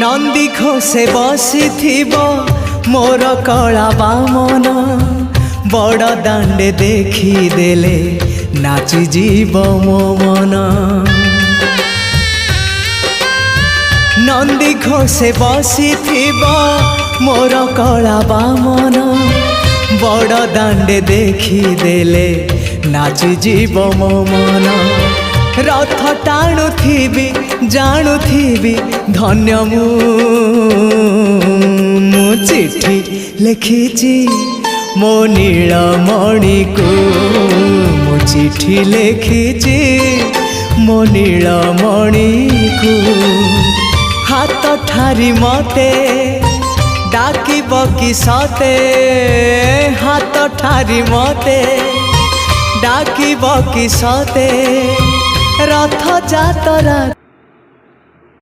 नंदी घोषे बसी मोर कला बामन बड़ दांडे देखी देले नाची जीव मो मन। नंदी घोषे बसी मोर कला बामन बड़ दांडे देखी देले नाची जीव मो मन। रथ टाणुथिबी जाणुथिबी धन्य मु चिट्ठी लिखिची मो नीलमणि को मु चिट्ठी लिखिची मो नीलमणि को। हाथ ठारी मते डाकिब कि सते हाथ ठारी मते डाकिब कि सते रथ जातरा।